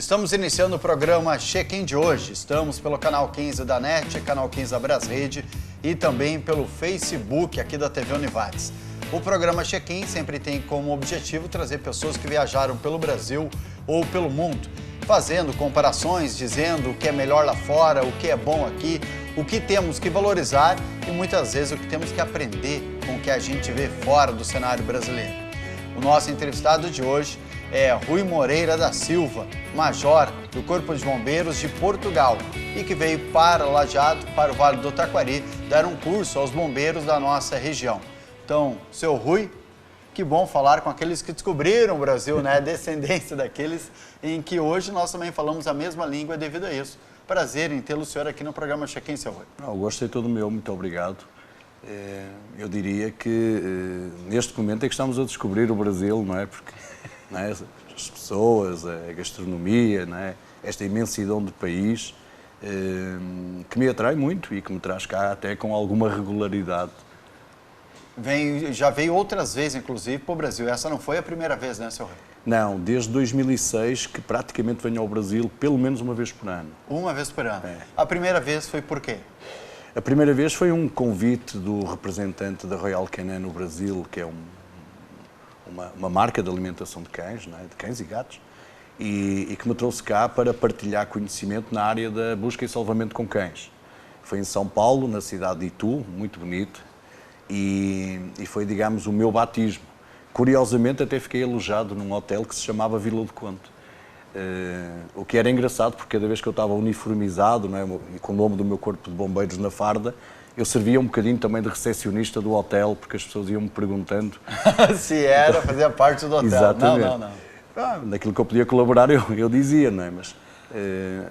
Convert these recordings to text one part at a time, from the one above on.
Estamos iniciando o programa Check-in de hoje. Estamos pelo canal 15 da NET, canal 15 da Brasrede e também pelo Facebook aqui da TV Univates. O programa Check-in sempre tem como objetivo trazer pessoas que viajaram pelo Brasil ou pelo mundo, fazendo comparações, dizendo o que é melhor lá fora, o que é bom aqui, o que temos que valorizar e muitas vezes o que temos que aprender com o que a gente vê fora do cenário brasileiro. O nosso entrevistado de hoje é Rui Moreira da Silva, major do Corpo de Bombeiros de Portugal e que veio para Lajeado, para o Vale do Taquari, dar um curso aos bombeiros da nossa região. Então, seu Rui, que bom falar com aqueles que descobriram o Brasil, né? Descendência daqueles em que hoje nós também falamos a mesma língua devido a isso. Prazer em tê-lo, senhor, aqui no programa Check-in, seu Rui. O gosto é todo meu, muito obrigado. Eu diria que neste momento é que estamos a descobrir o Brasil, não é? Porque não é? As pessoas, a gastronomia, não é? Esta imensidão de país que me atrai muito e que me traz cá até com alguma regularidade. Já veio outras vezes, inclusive, para o Brasil. Essa não foi a primeira vez, né, seu Rui? Não, desde 2006 que praticamente venho ao Brasil pelo menos uma vez por ano. Uma vez por ano? É. A primeira vez foi por quê? A primeira vez foi um convite do representante da Royal Canin no Brasil, que é uma marca de alimentação de cães, não é? De cães e gatos, e que me trouxe cá para partilhar conhecimento na área da busca e salvamento com cães. Foi em São Paulo, na cidade de Itu, muito bonito, e foi, digamos, o meu batismo. Curiosamente, até fiquei alojado num hotel que se chamava Vila do Conde. O que era engraçado, porque cada vez que eu estava uniformizado, não é, e com o nome do meu corpo de bombeiros na farda, eu servia um bocadinho também de recepcionista do hotel, porque as pessoas iam-me perguntando... Se era, fazia parte do hotel. Exatamente. Não. Naquilo que eu podia colaborar, eu dizia, não é? Mas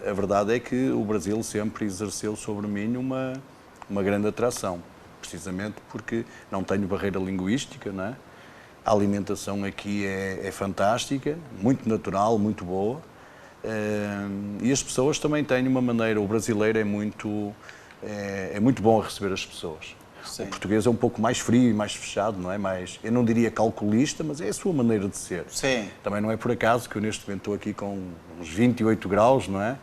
a verdade é que o Brasil sempre exerceu sobre mim uma grande atração, precisamente porque não tenho barreira linguística, não é? A alimentação aqui é fantástica, muito natural, muito boa, e as pessoas também têm uma maneira, o brasileiro é muito bom a receber as pessoas. Sim. O português é um pouco mais frio e mais fechado, não é? Mais, eu não diria calculista, mas é a sua maneira de ser. Sim. Também não é por acaso que eu neste momento estou aqui com uns 28 graus, não é?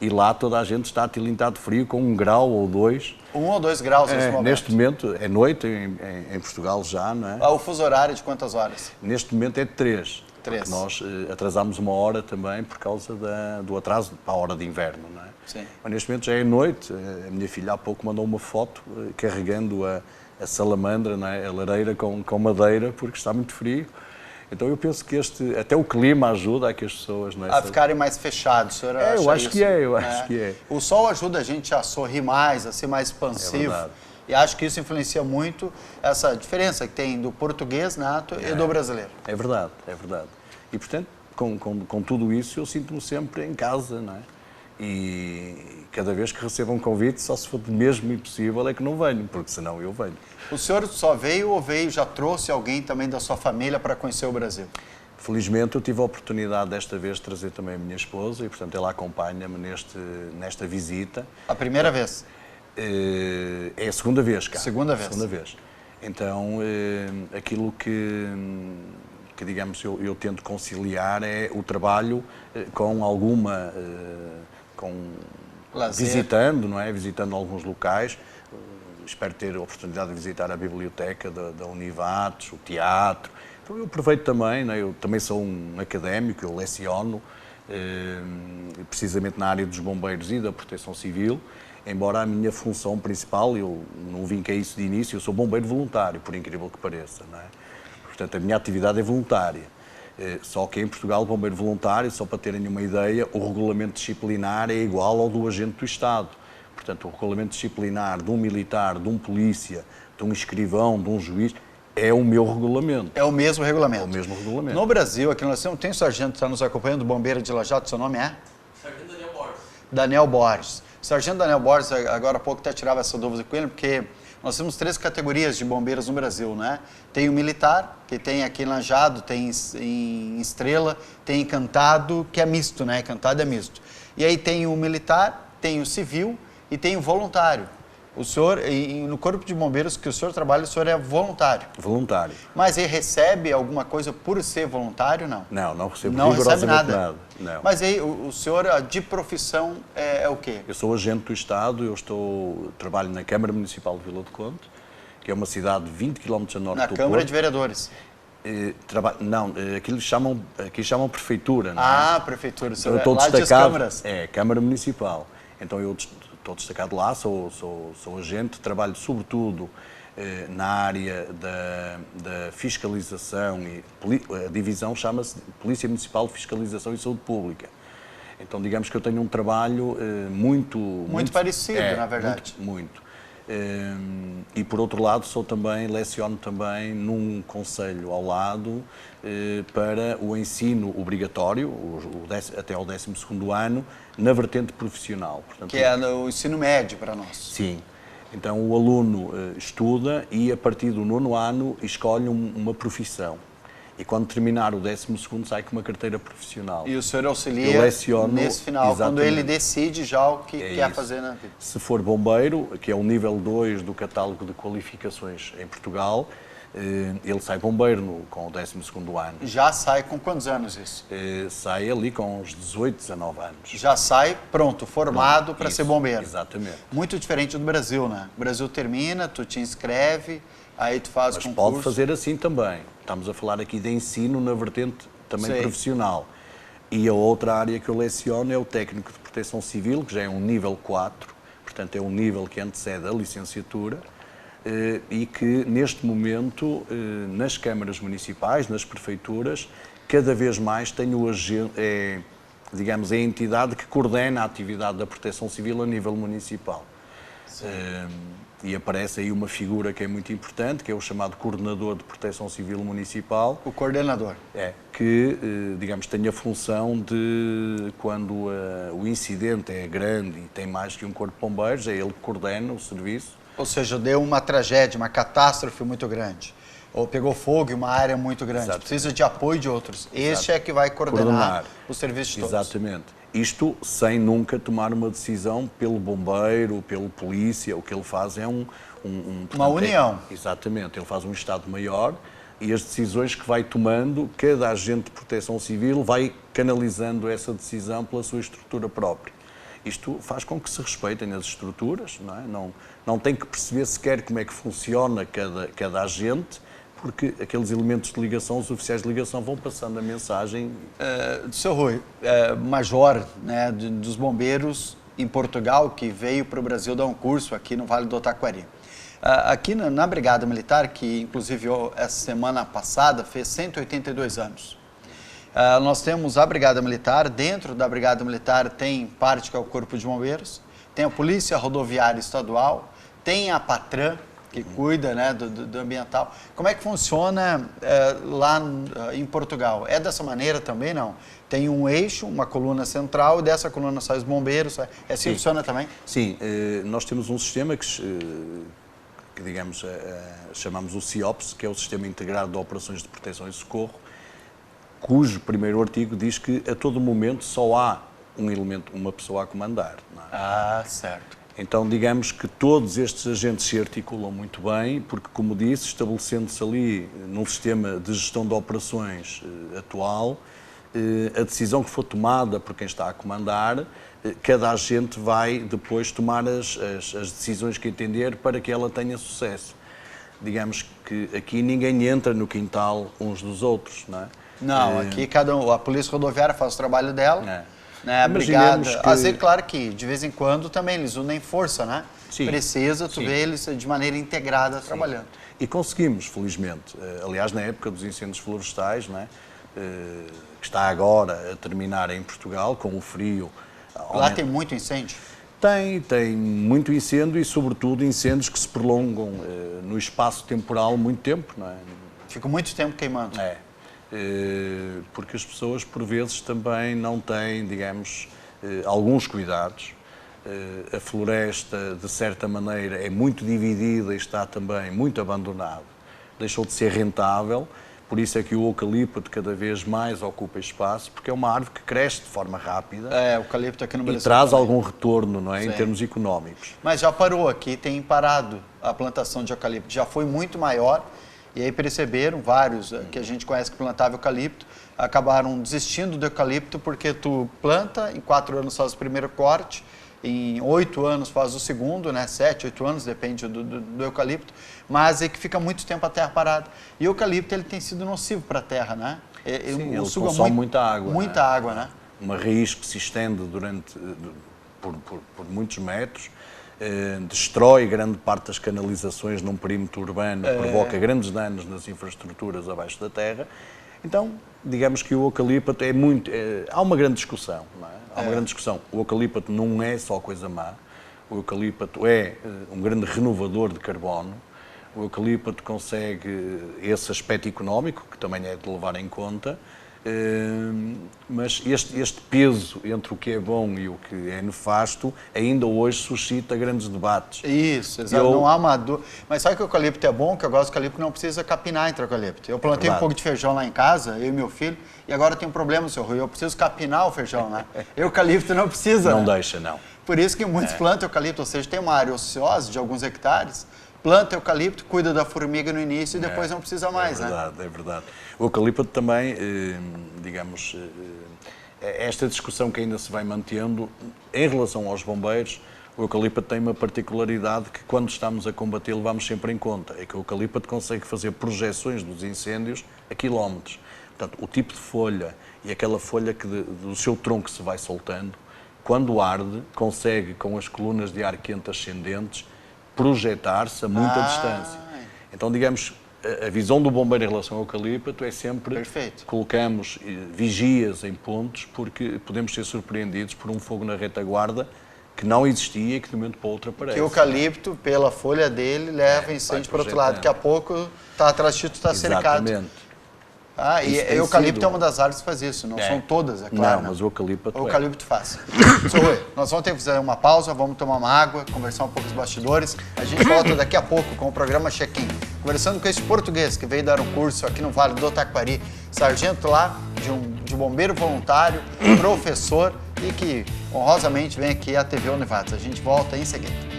E lá toda a gente está atilintado de frio com 1 grau ou 2. 1 ou 2 graus neste momento? Neste momento, é noite em Portugal já, não é? O fuso horário de quantas horas? Neste momento é de 3. 3. Porque nós atrasámos 1 hora também por causa do atraso para a hora de inverno, não é? Sim. Mas neste momento já é noite. A minha filha há pouco mandou uma foto carregando a salamandra, não é? A lareira com madeira, porque está muito frio. Então eu penso que até o clima ajuda a que as pessoas... Não é? A ficarem mais fechados, o senhor acha eu acho isso? que é, eu acho que é. O sol ajuda a gente a sorrir mais, a ser mais expansivo. É. E acho que isso influencia muito essa diferença que tem do português nato e do brasileiro. É verdade, é verdade. E, portanto, com tudo isso, eu sinto-me sempre em casa, não é? E cada vez que recebo um convite, só se for mesmo impossível é que não venho, porque senão eu venho. O senhor só veio ou já trouxe alguém também da sua família para conhecer o Brasil? Felizmente eu tive a oportunidade desta vez de trazer também a minha esposa e, portanto, ela acompanha-me nesta visita. A primeira vez? É a segunda vez, cá. Segunda vez. Segunda vez. Então, aquilo que digamos, eu tento conciliar é o trabalho com alguma... visitando, não é? Visitando alguns locais. Espero ter a oportunidade de visitar a biblioteca da Univates, o teatro. Então eu aproveito também, não é? Eu também sou um académico, eu leciono, precisamente na área dos bombeiros e da proteção civil, embora a minha função principal, eu não vinquei isso de início, eu sou bombeiro voluntário, por incrível que pareça, não é? Portanto, a minha atividade é voluntária. Só que em Portugal, o bombeiro voluntário, só para terem uma ideia, o regulamento disciplinar é igual ao do agente do Estado. Portanto, o regulamento disciplinar de um militar, de um polícia, de um escrivão, de um juiz, é o meu regulamento. É o mesmo regulamento? É o mesmo regulamento. No Brasil, aqui nós temos, tem um sargento que está nos acompanhando, bombeiro de Lajeado, seu nome é? Sargento Daniel Borges. Daniel Borges. O sargento Daniel Borges, agora há pouco até tirava essa dúvida com ele, porque nós temos 3 categorias de bombeiros no Brasil, né? Tem o militar, que tem aqui em Lajeado, tem em Estrela, tem em Cantado, que é misto, né? Cantado é misto. E aí tem o militar, tem o civil e tem o voluntário. O senhor, no Corpo de Bombeiros que o senhor trabalha, o senhor é voluntário? Voluntário. Mas ele recebe alguma coisa por ser voluntário, não? Não recebo não recebe rigorosamente nada. Não. Mas aí o senhor, de profissão, é o quê? Eu sou agente do Estado, trabalho na Câmara Municipal de Vila do Conde, que é uma cidade de 20 km a norte do Porto. Na Câmara de Vereadores? Aqui chamam prefeitura, não é? Ah, prefeitura, eu estou lá destacado, de câmaras. Câmara Municipal. Então eu estou destacado lá, sou agente, trabalho sobretudo na área da fiscalização e a divisão chama-se Polícia Municipal de Fiscalização e Saúde Pública. Então digamos que eu tenho um trabalho muito parecido, na verdade. Muito. E por outro lado leciono também num concelho ao lado para o ensino obrigatório, até ao 12º ano, na vertente profissional. Portanto, que é o ensino médio para nós. Sim. Então o aluno estuda e a partir do 9º ano escolhe uma profissão. E quando terminar o 12º sai com uma carteira profissional. E o senhor auxilia nesse final, exatamente. quando ele decide já o que quer fazer na vida. Se for bombeiro, que é o nível 2 do catálogo de qualificações em Portugal, ele sai bombeiro com o 12º ano. Já sai com quantos anos isso? Sai ali com uns 18, 19 anos. Já sai pronto, formado para ser bombeiro. Exatamente. Muito diferente do Brasil, né? O Brasil termina, tu te inscreve, aí tu faz concurso. Mas pode fazer assim também. Estamos a falar aqui de ensino na vertente também profissional. E a outra área que eu leciono é o técnico de proteção civil, que já é um nível 4, portanto é um nível que antecede a licenciatura, e que neste momento nas câmaras municipais, nas prefeituras, cada vez mais tem digamos, é a entidade que coordena a atividade da proteção civil a nível municipal. E aparece aí uma figura que é muito importante, que é o chamado Coordenador de Proteção Civil Municipal. O coordenador. Que, digamos, tem a função de, quando o incidente é grande e tem mais que um corpo de bombeiros, é ele que coordena o serviço. Ou seja, deu uma tragédia, uma catástrofe muito grande, ou pegou fogo em uma área muito grande, Exatamente. Precisa de apoio de outros. Este é que vai coordenar o serviço de todos. Exatamente. Isto sem nunca tomar uma decisão pelo bombeiro, pelo polícia. O que ele faz é uma união. Exatamente. Ele faz um Estado maior e as decisões que vai tomando, cada agente de proteção civil vai canalizando essa decisão pela sua estrutura própria. Isto faz com que se respeitem as estruturas, não é? Não tem que perceber sequer como é que funciona cada agente, porque aqueles elementos de ligação, os oficiais de ligação, vão passando a mensagem. Sr. Rui, major, né, dos bombeiros em Portugal, que veio para o Brasil dar um curso aqui no Vale do Taquari. Aqui na Brigada Militar, que inclusive essa semana passada fez 182 anos. Nós temos a Brigada Militar, dentro da Brigada Militar tem parte que é o Corpo de Bombeiros, tem a Polícia Rodoviária Estadual, tem a Patran, que cuida, né, do ambiental. Como é que funciona lá em Portugal? É dessa maneira também, não? Tem um eixo, uma coluna central, e dessa coluna saem os bombeiros. É assim que funciona também? Sim, nós temos um sistema que digamos, chamamos o CIOPS, que é o Sistema Integrado de Operações de Proteção e Socorro, cujo primeiro artigo diz que a todo momento só há um elemento, uma pessoa a comandar. Não é? Certo. Então, digamos que todos estes agentes se articulam muito bem, porque, como disse, estabelecendo-se ali num sistema de gestão de operações atual, a decisão que for tomada por quem está a comandar, cada agente vai depois tomar as decisões que entender para que ela tenha sucesso. Digamos que aqui ninguém entra no quintal uns dos outros, não é? Não, aqui a Polícia Rodoviária faz o trabalho dela. Né, a brigada, às vezes, claro que de vez em quando também eles unem força, né? Sim. Precisa, tu vê eles de maneira integrada trabalhando. E conseguimos, felizmente. Aliás, na época dos incêndios florestais, né, que está agora a terminar em Portugal, com o frio... Lá tem muito incêndio? Tem muito incêndio e, sobretudo, incêndios que se prolongam no espaço temporal muito tempo, não é? Fica muito tempo queimando. Porque as pessoas, por vezes, também não têm, digamos, alguns cuidados. A floresta, de certa maneira, é muito dividida e está também muito abandonada. Deixou de ser rentável Por isso é que o eucalipto cada vez mais ocupa espaço, porque é uma árvore que cresce de forma rápida. O eucalipto aqui no Brasil e traz também algum retorno, não é, em termos económicos. Mas já parou aqui, tem parado a plantação de eucalipto, já foi muito maior, e aí perceberam vários que a gente conhece que plantavam eucalipto, acabaram desistindo do eucalipto porque tu planta, em 4 anos faz o primeiro corte, em 8 anos faz o segundo, né? 7, 8 anos, depende do eucalipto, mas é que fica muito tempo a terra parada. E o eucalipto ele tem sido nocivo para a terra, né? Sim, ele consome muita água. Muita água, né? Uma raiz que se estende por muitos metros, destrói grande parte das canalizações num perímetro urbano, provoca grandes danos nas infraestruturas abaixo da terra. Então, digamos que o eucalipto há uma grande discussão, não é? Há uma grande discussão. O eucalipto não é só coisa má. O eucalipto é um grande renovador de carbono. O eucalipto consegue esse aspecto económico, que também é de levar em conta, mas este peso entre o que é bom e o que é nefasto ainda hoje suscita grandes debates. Isso, exato. Não há uma dúvida. Mas sabe que o eucalipto é bom? Que eu gosto do eucalipto, não precisa capinar entre o eucalipto. Eu plantei um pouco de feijão lá em casa, eu e meu filho, e agora tem um problema, seu Rui, eu preciso capinar o feijão, né? Eucalipto não precisa. Não deixa, não. Por isso que muitos plantam eucalipto, ou seja, tem uma área ociosa de alguns hectares, planta eucalipto, cuida da formiga no início e depois não precisa mais, né? É verdade. O eucalipto também, digamos, esta discussão que ainda se vai mantendo, em relação aos bombeiros, o eucalipto tem uma particularidade que quando estamos a combater levamos sempre em conta, é que o eucalipto consegue fazer projeções dos incêndios a quilómetros. Portanto, o tipo de folha e aquela folha que do seu tronco se vai soltando, quando arde, consegue, com as colunas de ar quente ascendentes, projetar-se a muita distância. Então, digamos, a visão do bombeiro em relação ao eucalipto é sempre... Perfeito. Colocamos vigias em pontos, porque podemos ser surpreendidos por um fogo na retaguarda que não existia e que de um momento para o outro aparece. Que o eucalipto, pela folha dele, leva incêndio para o outro lado. Daqui a pouco está atrás de tu, está cercado. Exatamente. E o eucalipto é uma das árvores que faz isso, não são todas, é claro. Não, mas o eucalipto O eucalipto faz. Sr. Rui, nós vamos ter que fazer uma pausa, vamos tomar uma água, conversar um pouco os bastidores. A gente volta daqui a pouco com o programa Check-in, conversando com esse português que veio dar um curso aqui no Vale do Taquari, sargento lá, de bombeiro voluntário, professor e que honrosamente vem aqui à TV Univates. A gente volta em seguida.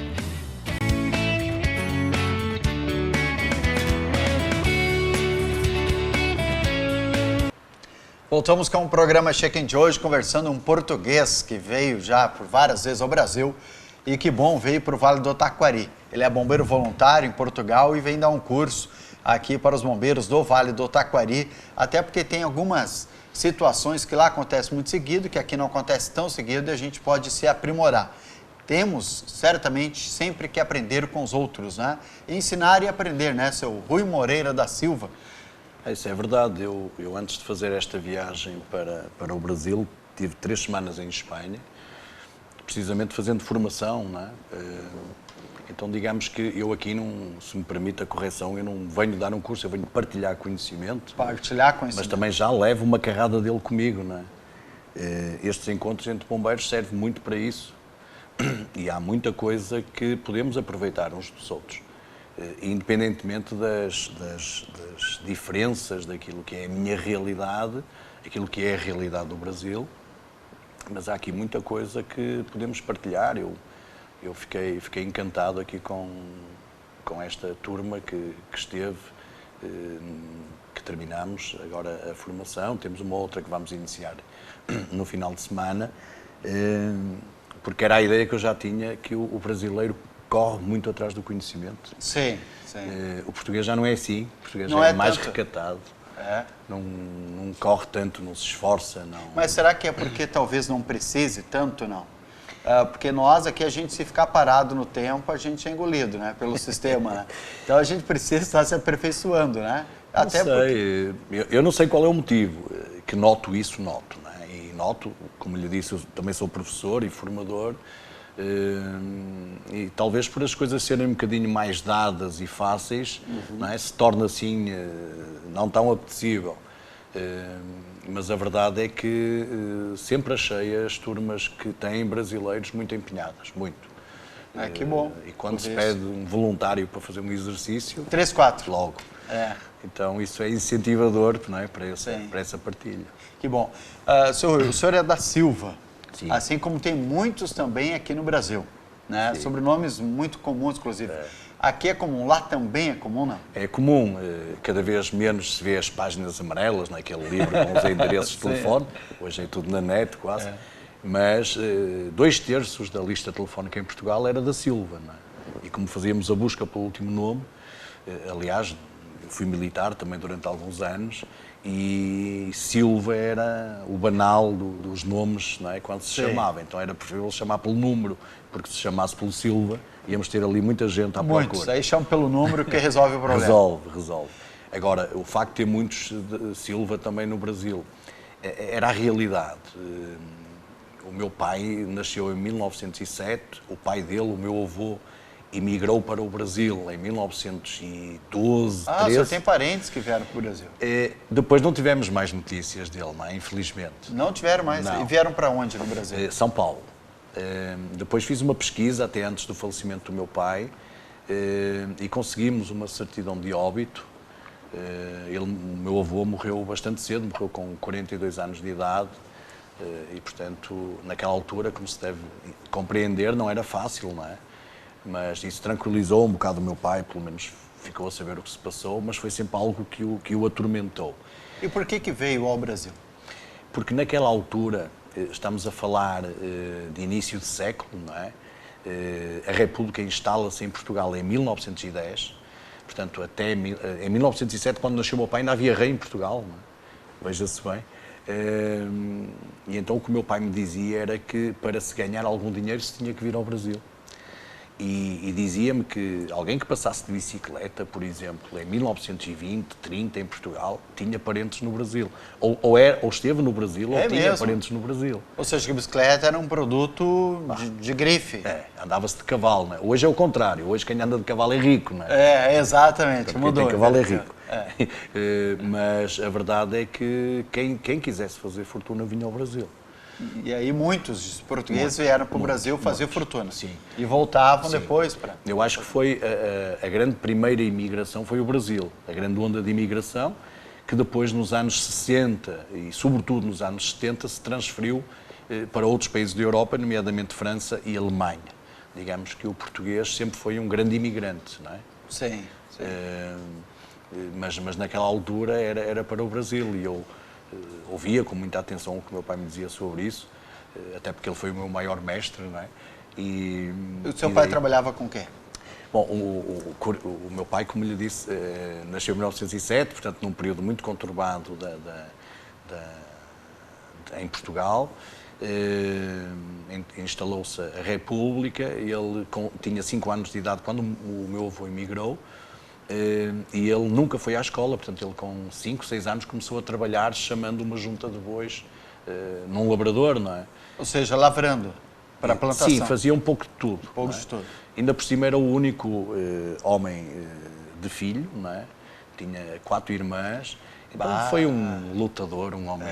Voltamos com o programa Check-in de hoje, conversando um português que veio já por várias vezes ao Brasil e que bom, veio para o Vale do Taquari. Ele é bombeiro voluntário em Portugal e vem dar um curso aqui para os bombeiros do Vale do Taquari, até porque tem algumas situações que lá acontecem muito seguido, que aqui não acontece tão seguido e a gente pode se aprimorar. Temos, certamente, sempre que aprender com os outros, né? Ensinar e aprender, né, seu Rui Moreira da Silva? Isso é verdade. Eu antes de fazer esta viagem para o Brasil, tive 3 semanas em Espanha, precisamente fazendo formação, não é? Então, digamos que eu aqui, se me permite a correção, eu não venho dar um curso, eu venho partilhar conhecimento. Partilhar conhecimento. Mas também já levo uma carrada dele comigo, não é? Estes encontros entre bombeiros servem muito para isso. E há muita coisa que podemos aproveitar uns dos outros. Independentemente das diferenças daquilo que é a minha realidade, aquilo que é a realidade do Brasil, mas há aqui muita coisa que podemos partilhar. Eu fiquei encantado aqui com esta turma que esteve, que terminamos agora a formação. Temos uma outra que vamos iniciar no final de semana, porque era a ideia que eu já tinha, que o brasileiro corre muito atrás do conhecimento. Sim. O português já não é assim, o português não já é é mais tanto. Recatado, não corre tanto, não se esforça. Não. Mas será que é porque talvez não precise tanto, não? Porque nós aqui, a gente se ficar parado no tempo, a gente é engolido, né, pelo sistema, né? Então a gente precisa estar se aperfeiçoando, né? Até não sei, eu não sei qual é o motivo, que noto isso, né? E noto, como lhe disse, eu também sou professor e formador, e talvez por as coisas serem um bocadinho mais dadas e fáceis, não é? Se torna assim não tão apetecível. Mas a verdade é que sempre achei as turmas que têm brasileiros muito empenhadas, muito. Que bom. E quando se pede um voluntário para fazer um exercício... 3, 4. Logo. Então isso é incentivador, não é, para essa partilha. Que bom. O senhor é da Silva, sim, assim como tem muitos também aqui no Brasil, né? Sobrenomes muito comuns, inclusive. Aqui é comum, lá também é comum, não? É comum, cada vez menos se vê as páginas amarelas, naquele livro com os endereços de telefone, hoje é tudo na net quase, mas 2/3 da lista telefónica em Portugal era da Silva, não é? E como fazíamos a busca pelo último nome, aliás, fui militar também durante alguns anos, e Silva era o banal dos nomes, não é? Quando se chamava, então era preferível chamar pelo número, porque se chamasse pelo Silva, íamos ter ali muita gente à procura. Aí chamam pelo número que resolve o problema. Resolve. Agora, o facto de ter muitos de Silva também no Brasil, era a realidade. O meu pai nasceu em 1907, o pai dele, o meu avô, emigrou para o Brasil em 1912, 13. O senhor tem parentes que vieram para o Brasil? Depois não tivemos mais notícias dele, não é? Infelizmente. Não tiveram mais? Não. E vieram para onde no Brasil? São Paulo. Depois fiz uma pesquisa, até antes do falecimento do meu pai, e conseguimos uma certidão de óbito. O meu avô morreu bastante cedo, morreu com 42 anos de idade, e, portanto, naquela altura, como se deve compreender, não era fácil, não é? Mas isso tranquilizou um bocado o meu pai, pelo menos ficou a saber o que se passou, mas foi sempre algo que o atormentou. E por que veio ao Brasil? Porque naquela altura, estamos a falar de início de século, não é? A República instala-se em Portugal em 1910, portanto, até em 1907, quando nasceu o meu pai, ainda havia rei em Portugal, não é? Veja-se bem. E então o que o meu pai me dizia era que para se ganhar algum dinheiro se tinha que vir ao Brasil. E dizia-me que alguém que passasse de bicicleta, por exemplo, em 1920, 30, em Portugal, tinha parentes no Brasil. Ou esteve no Brasil, ou tinha parentes no Brasil. Ou seja, que a bicicleta era um produto de grife. Andava-se de cavalo, não é? Hoje é o contrário. Hoje quem anda de cavalo é rico, não é? Exatamente. Mudou. Quem tem cavalo é rico. Mas a verdade é que quem quisesse fazer fortuna vinha ao Brasil. E aí muitos portugueses vieram para o Brasil fazer fortuna. Sim. E voltavam depois para... Eu acho que foi a grande primeira imigração foi o Brasil. A grande onda de imigração que depois nos anos 60 e sobretudo nos anos 70 se transferiu para outros países da Europa, nomeadamente França e Alemanha. Digamos que o português sempre foi um grande imigrante, não é? Sim. Mas naquela altura era para o Brasil e eu ouvia com muita atenção o que o meu pai me dizia sobre isso, até porque ele foi o meu maior mestre, não é? E o seu pai trabalhava com o quê? Bom, o meu pai, como lhe disse, nasceu em 1907, portanto num período muito conturbado em Portugal. Instalou-se a República, ele tinha 5 anos de idade quando o meu avô emigrou, e ele nunca foi à escola, portanto ele com 5, 6 anos começou a trabalhar chamando uma junta de bois num labrador, não é? Ou seja, lavrando para a plantação. Sim, fazia um pouco de tudo. De tudo. Ainda por cima era o único homem de filho, não é? Tinha 4 irmãs, então foi um lutador, um homem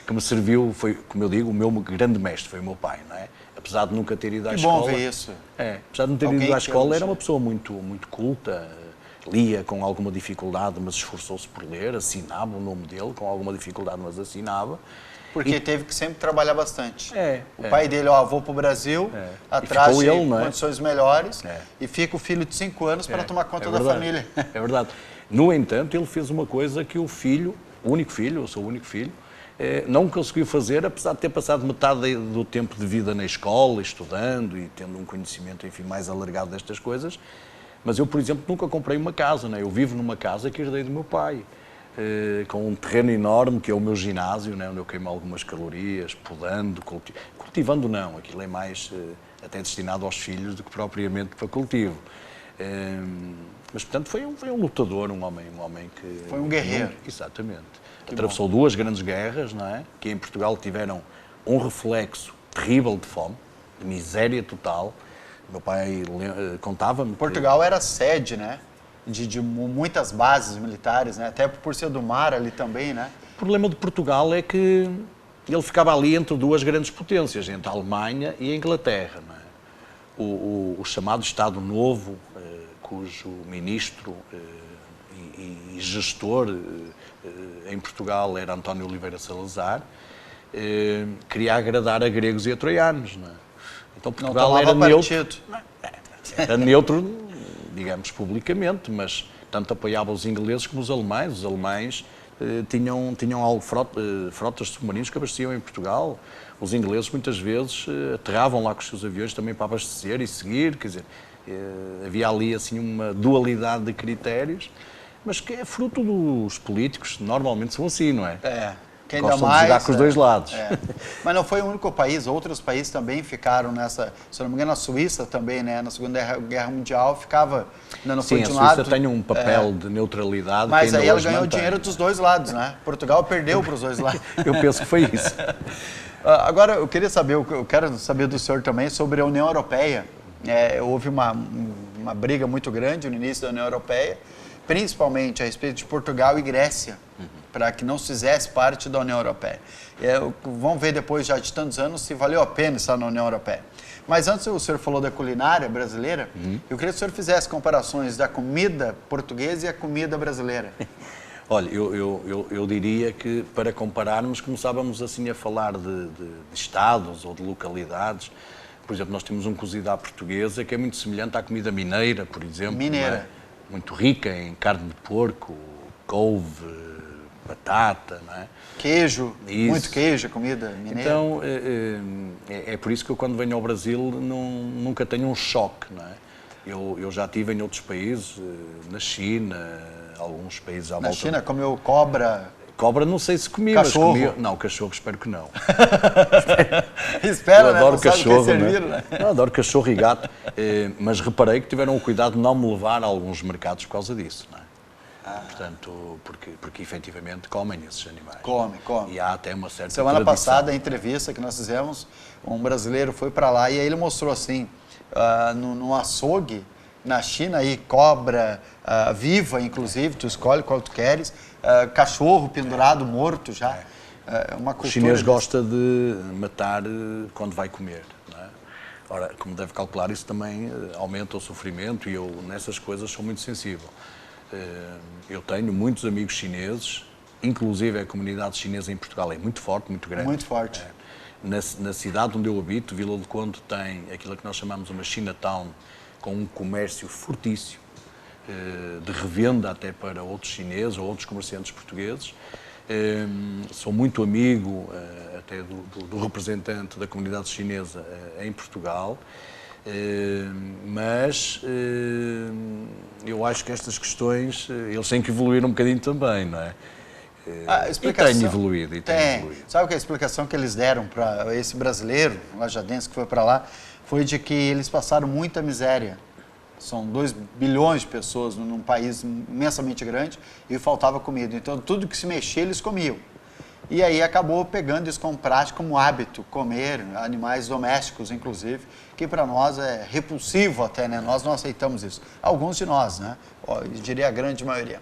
que me serviu, foi, como eu digo, o meu grande mestre foi o meu pai, não é? Apesar de nunca ter ido à escola. Que bom ver isso. Apesar de não ter ido à escola, era uma pessoa muito culta, lia com alguma dificuldade, mas esforçou-se por ler, assinava o nome dele com alguma dificuldade, mas assinava. Porque teve que sempre trabalhar bastante. O pai dele, vou para o Brasil, atrás de condições melhores, e fica o filho de 5 anos para tomar conta da família. É verdade. No entanto, ele fez uma coisa que o filho, o único filho, eu sou o único filho, não conseguiu fazer, apesar de ter passado metade do tempo de vida na escola, estudando e tendo um conhecimento, enfim, mais alargado destas coisas. Mas eu, por exemplo, nunca comprei uma casa, não é? Eu vivo numa casa que herdei do meu pai, com um terreno enorme, que é o meu ginásio, não é? Onde eu queimo algumas calorias, podando, cultivando não, aquilo é mais até destinado aos filhos do que propriamente para cultivo. Mas, portanto, foi um lutador, um homem que... Foi um guerreiro. Exatamente. Atravessou 2 grandes guerras, não é? Que em Portugal tiveram um reflexo terrível de fome, de miséria total. Meu pai contava-me... Portugal era sede, né? De muitas bases militares, né? Até por ser do mar ali também, né? O problema de Portugal é que ele ficava ali entre 2 grandes potências, entre a Alemanha e a Inglaterra, não é? o chamado Estado Novo, cujo ministro e gestor em Portugal era António Oliveira Salazar, queria agradar a gregos e a troianos. Não é? Então Portugal era neutro, digamos, publicamente, mas tanto apoiava os ingleses como os alemães. Os alemães tinham algo frotas de submarinos que abasteciam em Portugal. Os ingleses muitas vezes aterravam lá com os seus aviões também para abastecer e seguir, quer dizer, havia ali assim uma dualidade de critérios, mas que é fruto dos políticos, normalmente são assim, não é? Quem gostam de jogar com os dois lados. Mas não foi o único país, outros países também ficaram nessa, se não me engano, a Suíça também, né? Na Segunda Guerra Mundial ficava, não foi de um lado. Sim, a Suíça tem um papel de neutralidade. Mas aí ela ganhou dinheiro dos dois lados, né? Portugal perdeu para os dois lados. Eu penso que foi isso. Agora, eu quero saber do senhor também sobre a União Europeia. Houve uma briga muito grande no início da União Europeia, principalmente a respeito de Portugal e Grécia, para que não se fizesse parte da União Europeia. Vamos ver depois, já de tantos anos, se valeu a pena estar na União Europeia. Mas antes o senhor falou da culinária brasileira, eu queria que o senhor fizesse comparações da comida portuguesa e a comida brasileira. Olha, eu diria que para compararmos, começávamos assim a falar de estados ou de localidades. Por exemplo, nós temos um cozido à portuguesa que é muito semelhante à comida mineira, por exemplo. Mineira. Muito rica em carne de porco, couve, batata, não é? Queijo, muito queijo, comida mineira. Então, é por isso que eu quando venho ao Brasil nunca tenho um choque, não é? Eu já estive em outros países, na China, alguns países à volta. Na China comeu cobra? Cobra não sei se comi, cachorro. Mas comia... Não, cachorro espero que não. Espera, eu adoro cachorro, servir, né? Eu adoro cachorro e gato, mas reparei que tiveram o cuidado de não me levar a alguns mercados por causa disso, não é? Portanto, porque efetivamente comem esses animais. Come. E há até uma certa Semana tradição. passada, a entrevista que nós fizemos, um brasileiro foi para lá e aí ele mostrou assim, num açougue, na China, aí, cobra viva, inclusive, tu escolhe qual tu queres, cachorro pendurado, morto já. Uma cultura. O chinês gosta de matar quando vai comer. Não é? Ora, como deve calcular, isso também aumenta o sofrimento e eu nessas coisas sou muito sensível. Eu tenho muitos amigos chineses, inclusive a comunidade chinesa em Portugal é muito forte, muito grande. Muito forte. Na cidade onde eu habito, Vila do Conde tem aquilo que nós chamamos uma Chinatown, com um comércio fortíssimo, de revenda até para outros chineses ou outros comerciantes portugueses. Sou muito amigo até do representante da comunidade chinesa em Portugal, mas eu acho que estas questões, eles têm que evoluir um bocadinho também, não é? E tem evoluído. Sabe que a explicação que eles deram para esse brasileiro, lajadense que foi para lá, foi de que eles passaram muita miséria. São 2 bilhões de pessoas num país imensamente grande e faltava comida. Então, tudo que se mexia, eles comiam. E aí acabou pegando isso como prática, como hábito, comer animais domésticos, inclusive, que para nós é repulsivo até, né? Nós não aceitamos isso. Alguns de nós, né? Eu diria a grande maioria.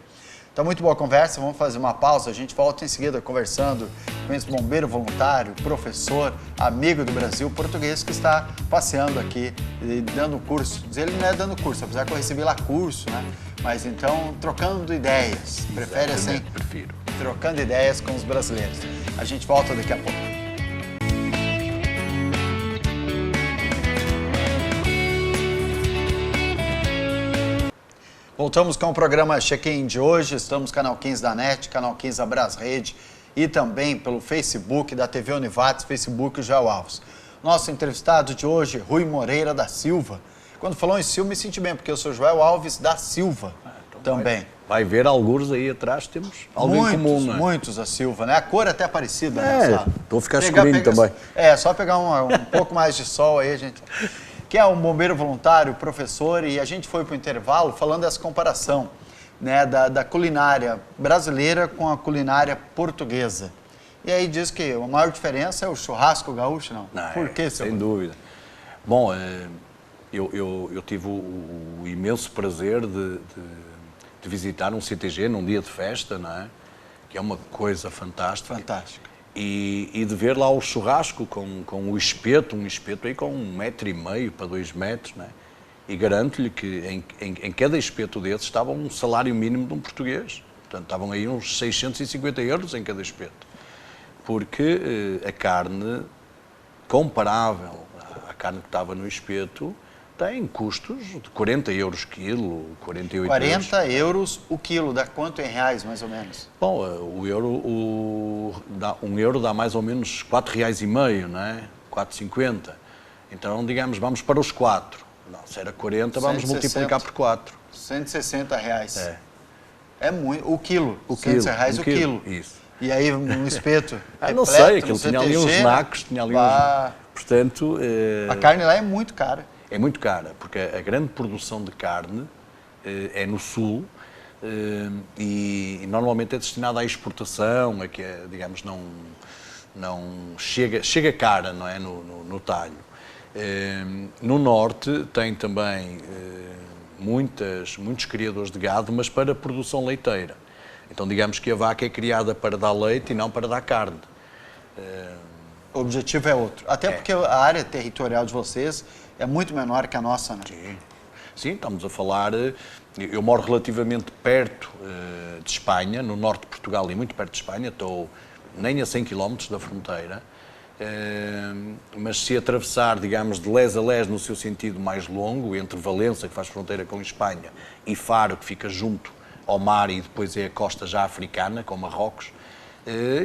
Então, muito boa conversa, vamos fazer uma pausa, a gente volta em seguida conversando com esse bombeiro voluntário, professor, amigo do Brasil, português que está passeando aqui e dando curso. Ele não é dando curso, apesar que eu recebi lá curso, né? Mas então, trocando ideias, prefere assim? Prefiro. Trocando ideias com os brasileiros. A gente volta daqui a pouco. Voltamos com o programa Check-in de hoje, estamos no canal 15 da NET, canal 15 da Brasrede e também pelo Facebook da TV Univates, Facebook Joel Alves. Nosso entrevistado de hoje, Rui Moreira da Silva. Quando falou em Silva, me senti bem, porque eu sou Joel Alves da Silva também. Vai ver alguns aí atrás, temos algo em comum, não é? Muitos a Silva, né? A cor é até parecida, né? Estou a ficar escurinho também. Só pegar um pouco mais de sol aí, gente... que é um bombeiro voluntário, professor, e a gente foi para o intervalo falando dessa comparação, né, da culinária brasileira com a culinária portuguesa. E aí diz que a maior diferença é o churrasco gaúcho, não? Por que, seu? Sem dúvida. Bom, eu tive o imenso prazer de visitar um CTG num dia de festa, não é? Que é uma coisa fantástica. Fantástica. e de ver lá o churrasco com o espeto, um espeto aí com 1,5 m para 2 metros, não é? E garanto-lhe que em cada espeto desses estava um salário mínimo de um português. Portanto, estavam aí uns 650 euros em cada espeto. Porque a carne comparável à carne que estava no espeto tem custos de 40 euros quilo, 48 40 euros o quilo, dá quanto em reais, mais ou menos? Bom, um euro dá mais ou menos 4,5 reais, não é? 4,50. Então, digamos, vamos para os 4. Não, se era 40, vamos 160, multiplicar por 4. 160 reais. É. É muito. O quilo. O 160 reais o quilo. Isso. E aí um espeto Não sei, aquilo tinha ali uns nacos, tinha ali uns... Portanto... A carne lá é muito cara. É muito cara, porque a grande produção de carne é no sul e normalmente é destinada à exportação, a que, digamos, não chega cara, não é, no talho. No norte tem também muitos criadores de gado, mas para produção leiteira. Então digamos que a vaca é criada para dar leite e não para dar carne. O objetivo é outro. Até porque a área territorial de vocês é muito menor que a nossa, né? Sim, estamos a falar... Eu moro relativamente perto de Espanha, no norte de Portugal e muito perto de Espanha, estou nem a 100 km da fronteira, mas se atravessar, digamos, de les a les no seu sentido mais longo, entre Valença, que faz fronteira com Espanha, e Faro, que fica junto ao mar e depois é a costa já africana, com Marrocos,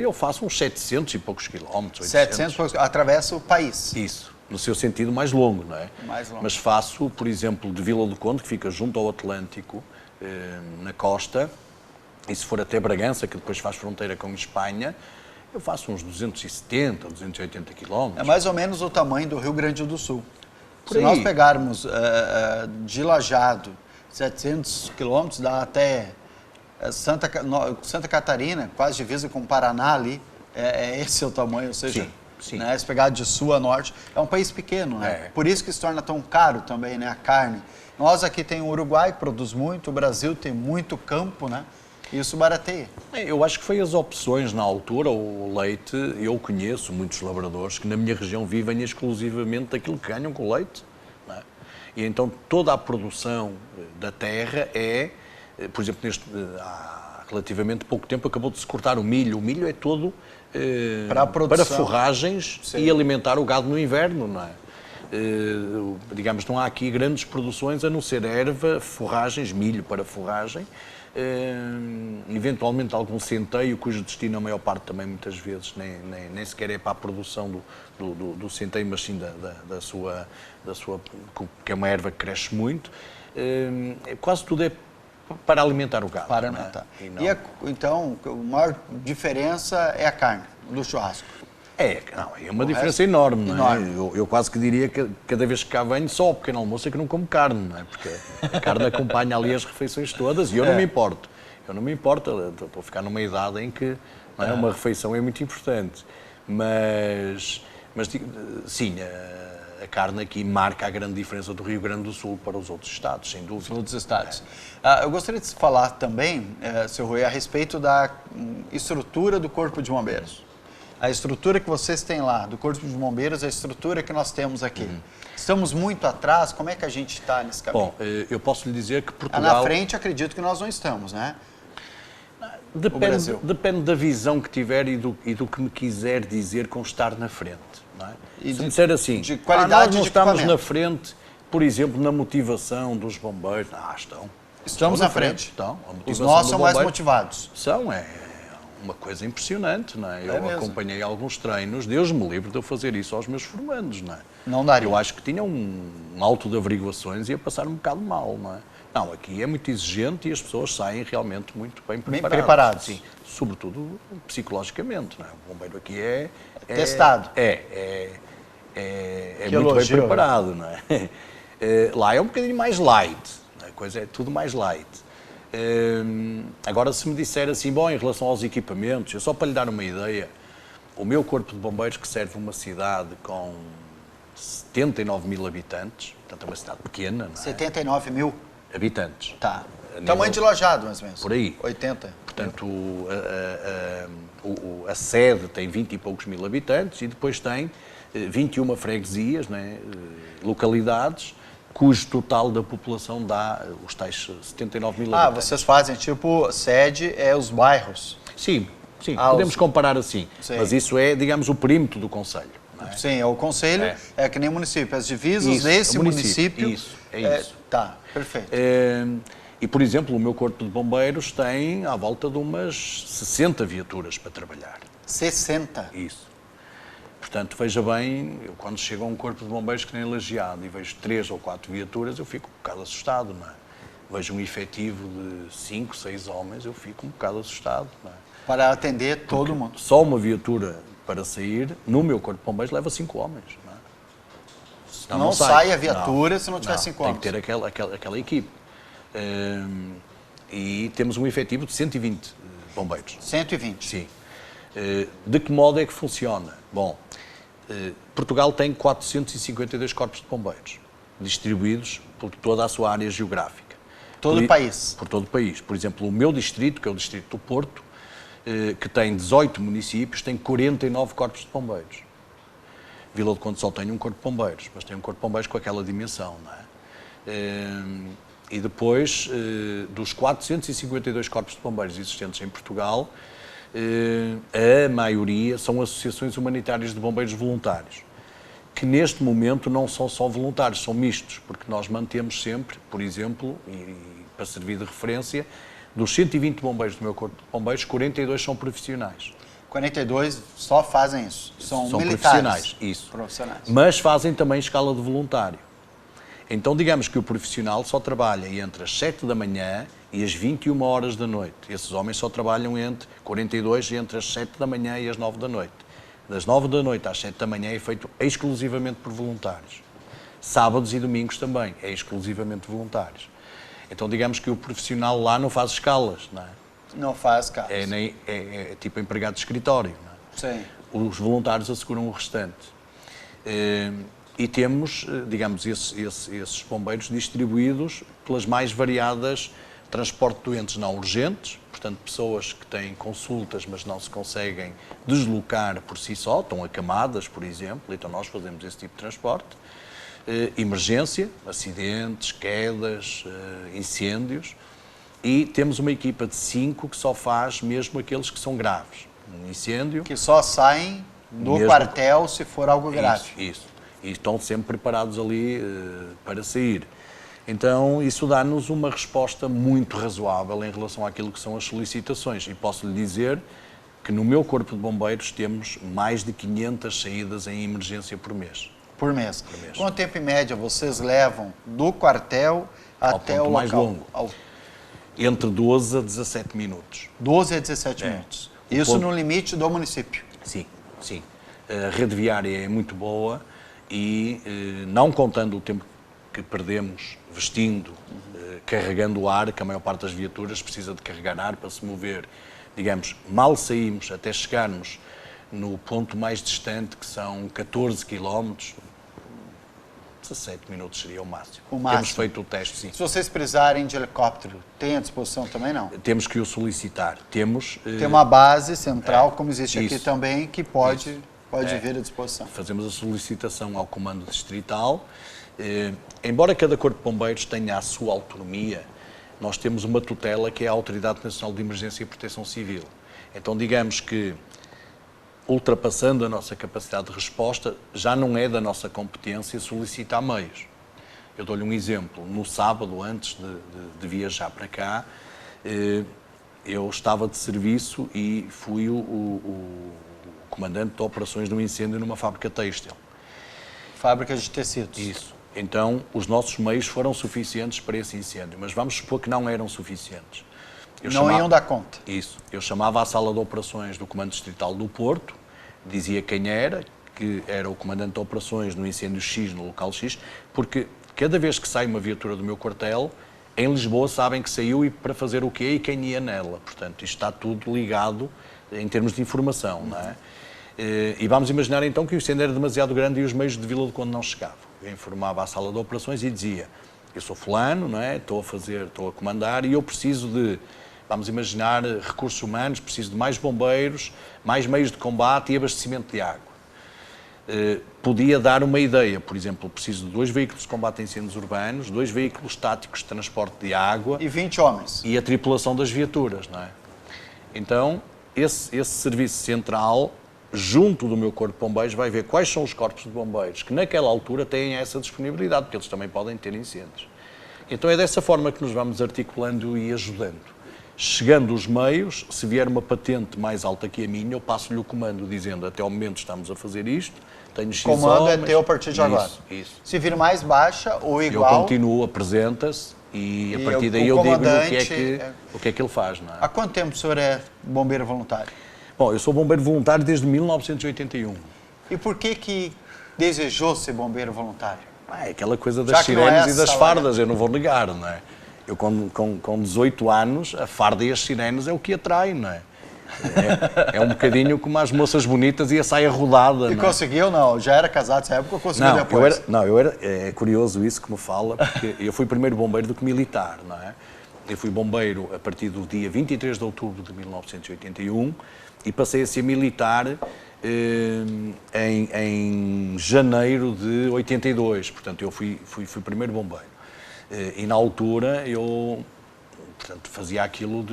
eu faço uns 700 e poucos quilómetros. 700 e poucos, atravessa o país. Isso, no seu sentido mais longo, não é? Mais longo. Mas faço, por exemplo, de Vila do Conde, que fica junto ao Atlântico, na costa, e se for até Bragança, que depois faz fronteira com Espanha, eu faço uns 270, 280 quilómetros. É mais ou menos o tamanho do Rio Grande do Sul. Por Se aí. nós pegarmos de Lajeado, 700 quilômetros, dá até Santa Catarina, quase divisa com o Paraná ali, esse é o tamanho, ou seja, sim. Né, se pegar de sul a norte, é um país pequeno, né? Por isso que se torna tão caro também, né, a carne. Nós aqui tem o Uruguai, que produz muito, o Brasil tem muito campo, né? E isso barateia. Eu acho que foi as opções na altura, o leite, eu conheço muitos labradores que na minha região vivem exclusivamente daquilo que ganham com o leite, não é? E então toda a produção da terra por exemplo, há relativamente pouco tempo acabou de se cortar o milho. O milho é todo para forragens e alimentar o gado no inverno, não é? Digamos, não há aqui grandes produções a não ser erva, forragens, milho para forragem, eventualmente algum centeio, cujo destino a maior parte também muitas vezes nem sequer é para a produção do centeio, mas sim da sua, que é uma erva que cresce muito. Quase tudo é para alimentar o gado. Para alimentar. Então, a maior diferença é a carne do churrasco. É uma diferença enorme, não é? Eu quase que diria que cada vez que cá venho, só ao pequeno almoço é que não como carne, não é? Porque a carne acompanha ali as refeições todas e eu não me importo. Eu não me importo, estou a ficar numa idade em que uma refeição é muito importante. Mas sim, a carne aqui marca a grande diferença do Rio Grande do Sul para os outros estados, sem dúvida. Os outros estados. Eu gostaria de falar também, Sr. Rui, a respeito da estrutura do Corpo de Bombeiros. A estrutura que vocês têm lá, do Corpo de Bombeiros, a estrutura que nós temos aqui. Estamos muito atrás? Como é que a gente está nesse caminho? Bom, eu posso lhe dizer que Portugal... Na frente, acredito que nós não estamos, né? Depende da visão que tiver e do que me quiser dizer com estar na frente. Não é? E se me disser assim, de qualidade nós não de estamos na frente, por exemplo, na motivação dos bombeiros. Estamos na frente. Estão. Os nossos são mais motivados. É uma coisa impressionante, não é? Eu acompanhei alguns treinos, Deus me livre de eu fazer isso aos meus formandos, não é? Não daria. Eu acho que tinham um alto de averiguações e ia passar um bocado mal, não é? Não, aqui é muito exigente e as pessoas saem realmente muito bem preparadas. Bem preparados. Sim, sobretudo psicologicamente, não é? O bombeiro aqui é testado. É muito bem preparado, não é? Lá é um bocadinho mais light, a coisa é tudo mais light. Agora, se me disser assim, bom, em relação aos equipamentos, só para lhe dar uma ideia, o meu corpo de bombeiros, que serve uma cidade com 79 mil habitantes, portanto é uma cidade pequena, não é? 79 mil? habitantes. Tá. Tamanho de lojado, mais ou menos. Por aí. 80. Portanto, a sede tem 20 e poucos mil habitantes e depois tem 21 freguesias, né, localidades, cujo total da população dá os tais 79 mil habitantes. Vocês fazem, tipo, sede é os bairros. Sim, podemos comparar assim. Sim. Mas isso é, digamos, o perímetro do concelho. Não é? Sim, o concelho é que nem município. As divisas Isso, desse o município... Isso, é isso. Tá, perfeito. E, por exemplo, o meu corpo de bombeiros tem à volta de umas 60 viaturas para trabalhar. 60? Isso. Portanto, veja bem, eu quando chego a um corpo de bombeiros que nem Lajeado e vejo 3 ou 4 viaturas, eu fico um bocado assustado, não é? Vejo um efetivo de 5, 6 homens, eu fico um bocado assustado, não é? Para atender todo mundo. Só uma viatura para sair, no meu corpo de bombeiros, leva 5 homens, não é? Senão não sai a viatura se não tiver 5 homens. Tem que ter aquela equipe. E temos um efetivo de 120 bombeiros. 120? Sim. De que modo é que funciona? Bom, Portugal tem 452 corpos de bombeiros, distribuídos por toda a sua área geográfica. Todo o país? Por todo o país. Por exemplo, o meu distrito, que é o distrito do Porto, que tem 18 municípios, tem 49 corpos de bombeiros. Vila do Conde só tem um corpo de bombeiros, mas tem um corpo de bombeiros com aquela dimensão, não é? E depois, dos 452 corpos de bombeiros existentes em Portugal, a maioria são associações humanitárias de bombeiros voluntários, que neste momento não são só voluntários, são mistos, porque nós mantemos sempre, por exemplo, e para servir de referência, dos 120 bombeiros do meu corpo de bombeiros, 42 são profissionais. 42 só fazem isso? São militares? Profissionais, isso. Profissionais. Mas fazem também escala de voluntário. Então, digamos que o profissional só trabalha entre as 7 da manhã e as 21 horas da noite. Esses homens só trabalham entre 42 entre as 7 da manhã e as 9 da noite. Das 9 da noite às 7 da manhã é feito exclusivamente por voluntários. Sábados e domingos também, é exclusivamente voluntários. Então, digamos que o profissional lá não faz escalas, não é? Não faz escalas. É tipo empregado de escritório, não é? Sim. Os voluntários asseguram o restante. E temos, digamos, esses bombeiros distribuídos pelas mais variadas transporte de doentes não urgentes, portanto, pessoas que têm consultas, mas não se conseguem deslocar por si só, estão acamadas, por exemplo, então nós fazemos esse tipo de transporte. Emergência, acidentes, quedas, incêndios, e temos uma equipa de 5 que só faz mesmo aqueles que são graves. Um incêndio... Que só saem do quartel se for algo grave. Isso. E estão sempre preparados ali para sair. Então, isso dá-nos uma resposta muito razoável em relação àquilo que são as solicitações. E posso lhe dizer que no meu corpo de bombeiros temos mais de 500 saídas em emergência por mês. Por mês. Quanto tempo, em média, vocês levam do quartel até o local? Mais longo. Entre 12 a 17 minutos. 12 a 17 minutos. Isso no limite do município? Sim. A rede viária é muito boa e, não contando o tempo que perdemos vestindo, carregando o ar, que a maior parte das viaturas precisa de carregar ar para se mover. Digamos, mal saímos até chegarmos no ponto mais distante, que são 14 quilómetros, 17 minutos seria o máximo. Temos feito o teste, sim. Se vocês precisarem de helicóptero, tem à disposição também, não? Temos que o solicitar. Tem uma base central, como existe aqui também, que pode vir à disposição. Fazemos a solicitação ao comando distrital. Embora cada corpo de bombeiros tenha a sua autonomia, nós temos uma tutela que é a Autoridade Nacional de Emergência e Proteção Civil. Então, digamos que, ultrapassando a nossa capacidade de resposta, já não é da nossa competência solicitar meios. Eu dou-lhe um exemplo. No sábado, antes de viajar para cá, eu estava de serviço e fui o comandante de operações de um incêndio numa fábrica têxtil. Fábrica de tecidos. Isso. Então, os nossos meios foram suficientes para esse incêndio, mas vamos supor que não eram suficientes. Iam dar conta. Isso. Eu chamava à sala de operações do Comando Distrital do Porto, dizia quem era, que era o comandante de operações no incêndio X, no local X, porque cada vez que sai uma viatura do meu quartel, em Lisboa sabem que saiu e para fazer o quê e quem ia nela. Portanto, isto está tudo ligado em termos de informação, não é? E vamos imaginar então que o incêndio era demasiado grande e os meios de Vila do Conde não chegavam. Eu informava à sala de operações e dizia: eu sou fulano, não é? Estou a comandar e eu preciso de, vamos imaginar, recursos humanos, preciso de mais bombeiros, mais meios de combate e abastecimento de água. Podia dar uma ideia, por exemplo, preciso de 2 veículos de combate a incêndios urbanos, 2 veículos táticos de transporte de água... E 20 homens. E a tripulação das viaturas, não é? Então, esse serviço central, junto do meu corpo de bombeiros, vai ver quais são os corpos de bombeiros que naquela altura têm essa disponibilidade, porque eles também podem ter incêndios. Então é dessa forma que nos vamos articulando e ajudando. Chegando os meios, se vier uma patente mais alta que a minha, eu passo-lhe o comando dizendo, até ao momento estamos a fazer isto, tenho X homens. O comando é teu a partir de agora. Isso. Se vir mais baixa ou igual... Eu continuo, apresenta-se e a partir daí eu digo-lhe o que é que ele faz. Não é? Há quanto tempo o senhor é bombeiro voluntário? Bom, eu sou bombeiro voluntário desde 1981. E por que desejou ser bombeiro voluntário? É aquela coisa das sirenes e das fardas, eu não vou negar, não é? Eu, com 18 anos, a farda e as sirenes é o que atrai, não é? É um bocadinho como as moças bonitas e a saia rodada. E conseguiu, não? Já era casado nessa época ou conseguiu depois? É curioso isso que me fala, porque eu fui primeiro bombeiro do que militar, não é? Eu fui bombeiro a partir do dia 23 de outubro de 1981 e passei a ser militar em janeiro de 82. Portanto, eu fui primeiro bombeiro. E na altura eu, portanto, fazia aquilo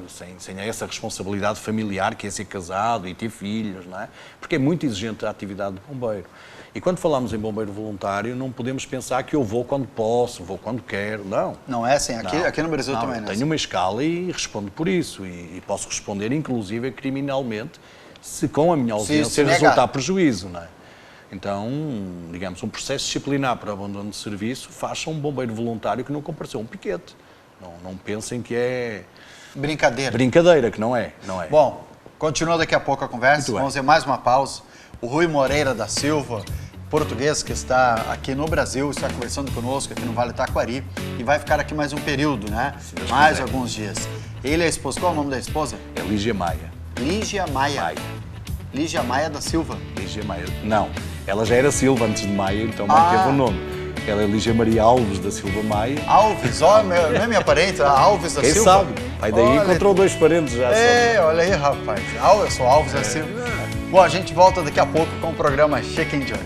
sem essa responsabilidade familiar, que é ser casado e ter filhos, não é? Porque é muito exigente a atividade de bombeiro. E quando falamos em bombeiro voluntário, não podemos pensar que eu vou quando posso, vou quando quero, não. Não é assim? Aqui no Brasil também não é assim. Tenho uma escala e respondo por isso. E posso responder, inclusive, criminalmente, se com a minha ausência resultar prejuízo, não é? Então, digamos, um processo disciplinar para abandono de serviço faz um bombeiro voluntário que não compareceu um piquete. Não pensem que é... Brincadeira. Brincadeira, que não é. Bom, continua daqui a pouco a conversa. Vamos fazer mais uma pausa. O Rui Moreira da Silva, português que está aqui no Brasil, está conversando conosco aqui no Vale Taquari e vai ficar aqui mais um período, né? Mais alguns dias. Ele é a esposa. Qual é o nome da esposa? É Lígia Maia. Lígia Maia. Lígia Maia da Silva. Lígia Maia. Não, ela já era Silva antes de Maia, então manteve o nome. Ela é Lígia Maria Alves da Silva Maia. Alves, não é minha parente, a Alves da Quem Silva? Quem sabe? Aí daí encontrou 2 parentes já. Olha aí, rapaz. Eu sou Alves da Silva. Bom, a gente volta daqui a pouco com o programa Check-in de hoje.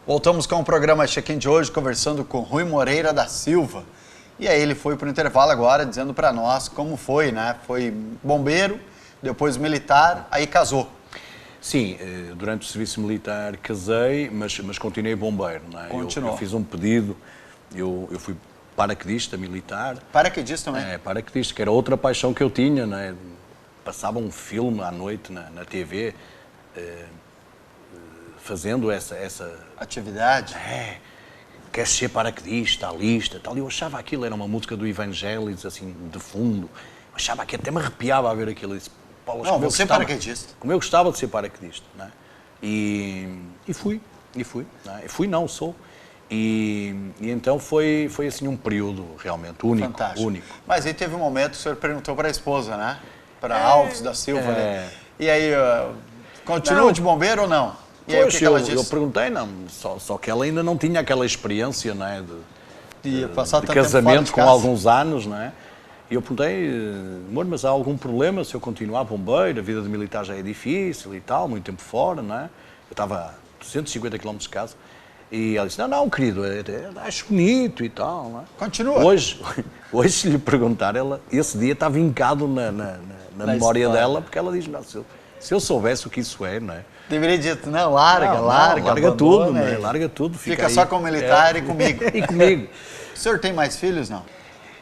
Voltamos com o programa Check-in de hoje, conversando com Rui Moreira da Silva. E aí ele foi para o intervalo agora, dizendo para nós como foi, né? Foi bombeiro, depois militar, aí casou. Sim, durante o serviço militar casei, mas continuei bombeiro, não é? Continuou. Eu fiz um pedido, eu fui paraquedista militar. Paraquedista também? Paraquedista, que era outra paixão que eu tinha, não é? Passava um filme à noite na TV, fazendo essa atividade. Queres ser paraquedista, alista, tal. Eu achava aquilo, era uma música do Evangelis, assim, de fundo. Eu achava que até me arrepiava a ver aquilo. Eu disse, Paulo, não, você é paraquedista. Como eu gostava de ser paraquedista, não é? E fui, não é? Sou. E então foi assim um período realmente único. Fantástico. Único. Mas aí teve um momento que o senhor perguntou para a esposa, né? Para Alves da Silva, né? E aí, continua de bombeiro ou não? E aí, o que ela disse? Eu perguntei, não, só que ela ainda não tinha aquela experiência, não é, de casamento com alguns anos, não é? E eu perguntei, amor, mas há algum problema se eu continuar bombeiro? A vida de militar já é difícil e tal, muito tempo fora, não é? Eu estava a 250 km de casa. E ela disse, não, querido, acho bonito e tal, não é? Continua. Hoje, se lhe perguntar, esse dia está vincado na memória dela, porque ela diz, não, se eu soubesse o que isso é, não é? Deveria dizer, não, larga tudo, né? Larga tudo. Fica só com o militar e comigo. E comigo. O senhor tem mais filhos, não?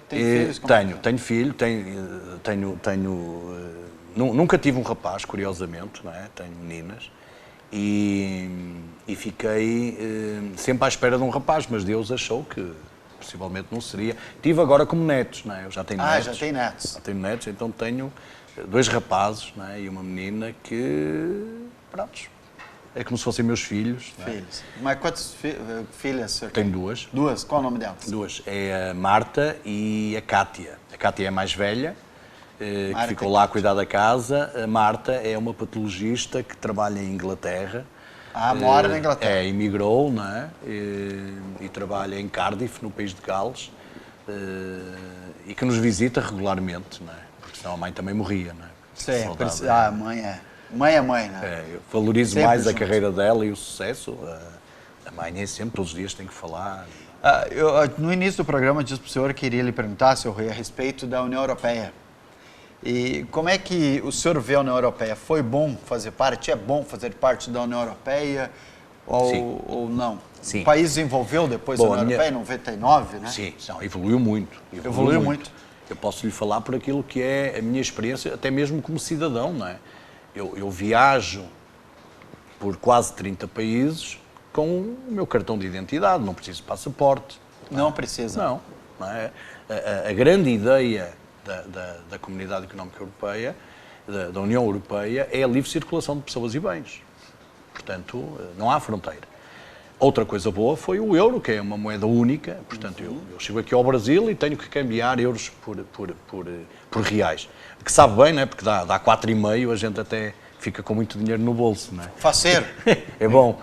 Tenho filho, nunca tive um rapaz, curiosamente, não é? Tenho meninas. E fiquei sempre à espera de um rapaz, mas Deus achou que possivelmente não seria. Tive agora como netos, não é? Eu já tenho netos. Já tem netos. Já tenho netos, então tenho 2 rapazes, não é? E uma menina que, pronto, é como se fossem meus filhos. Filhos. Mas quantas filhas o senhor tem? Tenho 2. 2? Qual é o nome delas? 2. É a Marta e a Cátia. A Cátia é a mais velha, que ficou lá a cuidar da casa. A Marta é uma patologista que trabalha em Inglaterra. Mora na Inglaterra. Emigrou, não é? E trabalha em Cardiff, no país de Gales, e que nos visita regularmente, não é? Porque senão a mãe também morria, não é? Sim, a mãe é. Mãe é mãe, não é? Eu valorizo Sempre mais junto. a carreira dela e o sucesso. A mãe nem sempre, todos os dias tem que falar. No início do programa, eu disse para o senhor que iria lhe perguntar, senhor Rui, a respeito da União Europeia. E como é que o senhor vê a União Europeia? Foi bom fazer parte? É bom fazer parte da União Europeia ou não? Sim. O país desenvolveu depois da União Europeia, em 99, né? Sim, não, evoluiu muito. Evoluiu muito. Eu posso lhe falar por aquilo que é a minha experiência, até mesmo como cidadão, não é? Eu viajo por quase 30 países com o meu cartão de identidade, não preciso de passaporte. Não precisa. Não é? A grande ideia da Comunidade Económica Europeia, da União Europeia, é a livre circulação de pessoas e bens. Portanto, não há fronteira. Outra coisa boa foi o euro, que é uma moeda única. Portanto, eu chego aqui ao Brasil e tenho que cambiar euros por reais. Que sabe bem, não é? Porque dá 4,5, a gente até fica com muito dinheiro no bolso, não é? Faceiro. É bom.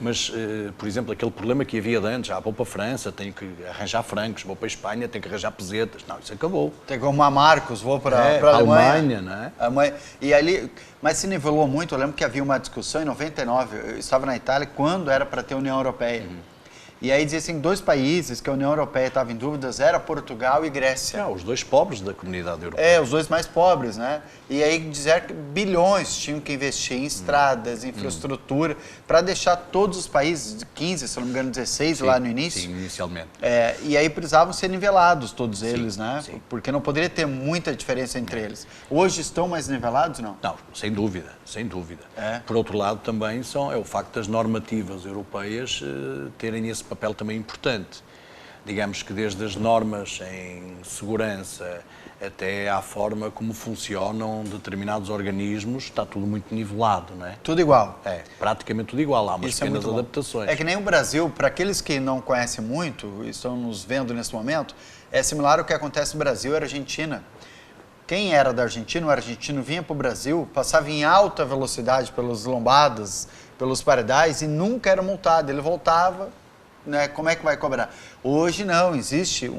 Mas, por exemplo, aquele problema que havia de antes, vou para a França, tenho que arranjar francos, vou para a Espanha, tenho que arranjar pesetas. Não, isso acabou. Tem que arrumar Marcos, vou para a Alemanha, não é? E ali, mas se nivelou muito. Eu lembro que havia uma discussão em 99, eu estava na Itália, quando era para ter União Europeia. E aí dizia assim, 2 países que a União Europeia estava em dúvidas, era Portugal e Grécia. Os 2 pobres da Comunidade Europeia. Os 2 mais pobres, né? E aí dizer que bilhões tinham que investir em estradas, infraestrutura, para deixar todos os países, 15, se não me engano, 16 lá no início. Sim, inicialmente. E aí precisavam ser nivelados todos eles, né? Sim. Porque não poderia ter muita diferença entre eles. Hoje estão mais nivelados, não? Não, sem dúvida, sem dúvida. É. Por outro lado, também é o facto das normativas europeias terem esse papel também importante. Digamos que desde as normas em segurança até à forma como funcionam determinados organismos, está tudo muito nivelado, não é? Tudo igual. Praticamente tudo igual, há umas pequenas adaptações. É que nem o Brasil, para aqueles que não conhecem muito e estão nos vendo nesse momento, é similar ao que acontece no Brasil e Argentina. Quem era da Argentina, o argentino vinha para o Brasil, passava em alta velocidade pelas lombadas, pelos paredais e nunca era multado. Ele voltava, né? Como é que vai cobrar? Hoje não, existe